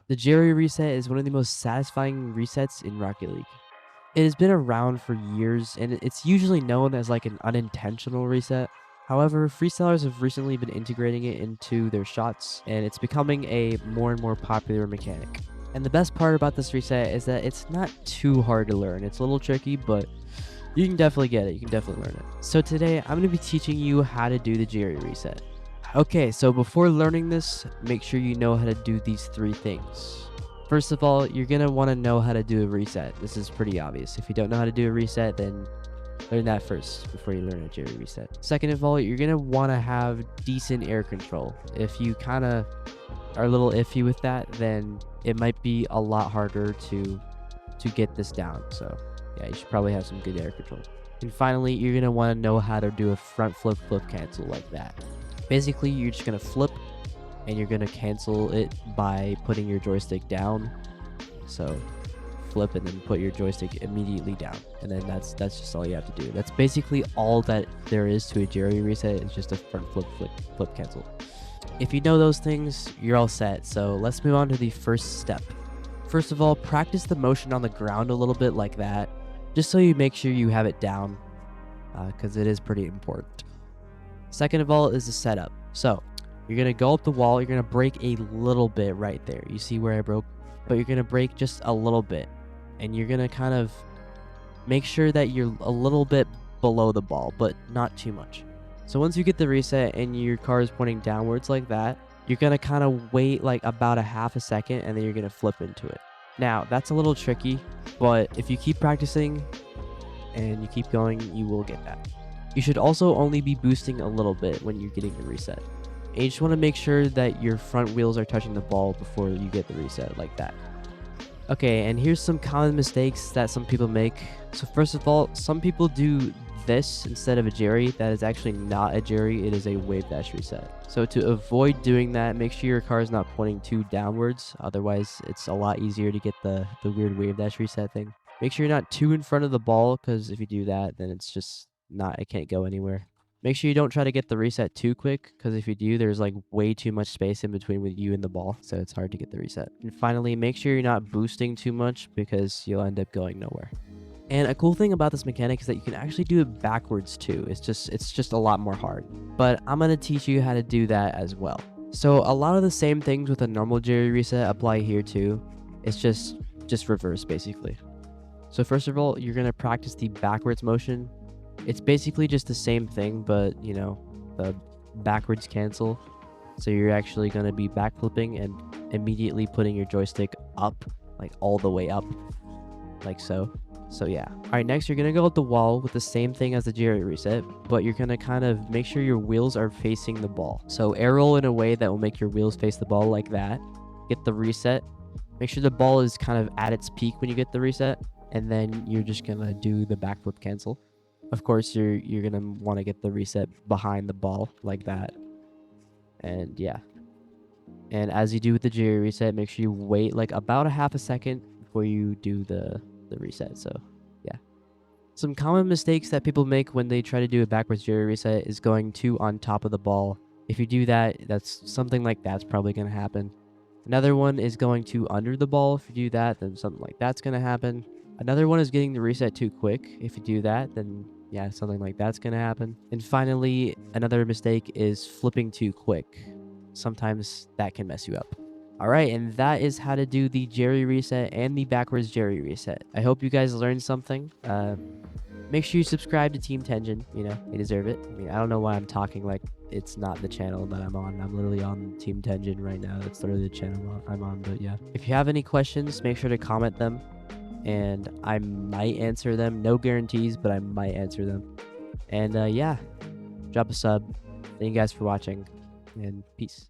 The Jerry reset is one of the most satisfying resets in Rocket League. It has been around for years, and it's usually known as like an unintentional reset. However, freestylers have recently been integrating it into their shots, and it's becoming a more and more popular mechanic. And the best part about this reset is that it's not too hard to learn. It's a little tricky, but you can definitely get it. You can definitely learn it. So today, I'm going to be teaching you how to do the Jerry reset. Okay, so before learning this, make sure you know how to do these 3 things. First of all, you're going to want to know how to do a reset. This is pretty obvious. If you don't know how to do a reset, then learn that first before you learn a Jerry reset. Second of all, you're going to want to have decent air control. If you kind of are a little iffy with that, then it might be a lot harder to get this down. So yeah, you should probably have some good air control. And finally, you're going to want to know how to do a front flip cancel like that. Basically, you're just going to flip and you're going to cancel it by putting your joystick down. So flip and then put your joystick immediately down. And then that's just all you have to do. That's basically all that there is to a Jerry reset. It's just a front flip cancel. If you know those things, you're all set. So let's move on to the first step. First of all, practice the motion on the ground a little bit like that, just so you make sure you have it down, because it is pretty important. Second of all is the setup. So you're going to go up the wall. You're going to break a little bit right there. You see where I broke? But you're going to break just a little bit. And you're going to kind of make sure that you're a little bit below the ball, but not too much. So once you get the reset and your car is pointing downwards like that, you're going to kind of wait like about a half a second, and then you're going to flip into it. Now, that's a little tricky, but if you keep practicing and you keep going, you will get that. You should also only be boosting a little bit when you're getting the reset. And you just want to make sure that your front wheels are touching the ball before you get the reset like that. Okay, and here's some common mistakes that some people make. So first of all, some people do this instead of a Jerry. That is actually not a Jerry, it is a wave dash reset. So to avoid doing that, make sure your car is not pointing too downwards. Otherwise, it's a lot easier to get the weird wave dash reset thing. Make sure you're not too in front of the ball, because if you do that, then it's just it can't go anywhere. Make sure you don't try to get the reset too quick, because if you do, there's like way too much space in between with you and the ball, so it's hard to get the reset. And finally, make sure you're not boosting too much, because you'll end up going nowhere. And a cool thing about this mechanic is that you can actually do it backwards too. It's just a lot more hard. But I'm going to teach you how to do that as well. So a lot of the same things with a normal Jerry reset apply here too. It's just reverse basically. So first of all, you're going to practice the backwards motion. It's basically just the same thing, but you know, the backwards cancel. So you're actually going to be backflipping and immediately putting your joystick up, like all the way up, like so. So yeah. All right, next you're going to go up the wall with the same thing as the Jerry reset, but you're going to kind of make sure your wheels are facing the ball. So air roll in a way that will make your wheels face the ball like that. Get the reset. Make sure the ball is kind of at its peak when you get the reset, and then you're just going to do the backflip cancel. Of course, you're going to want to get the reset behind the ball like that. And yeah. And as you do with the Jerry reset, make sure you wait like about a half a second before you do the reset. So yeah. Some common mistakes that people make when they try to do a backwards Jerry reset is going too on top of the ball. If you do that, that's something like that's probably going to happen. Another one is going too under the ball. If you do that, then something like that's going to happen. Another one is getting the reset too quick. If you do that, then yeah, something like that's going to happen. And finally, another mistake is flipping too quick. Sometimes that can mess you up. All right, and that is how to do the Jerry reset and the backwards Jerry reset. I hope you guys learned something. Make sure you subscribe to Team Tenjin. You know, they deserve it. I mean, I don't know why I'm talking like it's not the channel that I'm on. I'm literally on Team Tenjin right now. That's literally the channel I'm on, but yeah. If you have any questions, make sure to comment them, and I might answer them. No guarantees, but I might answer them. And yeah, drop a sub. Thank you guys for watching, and peace.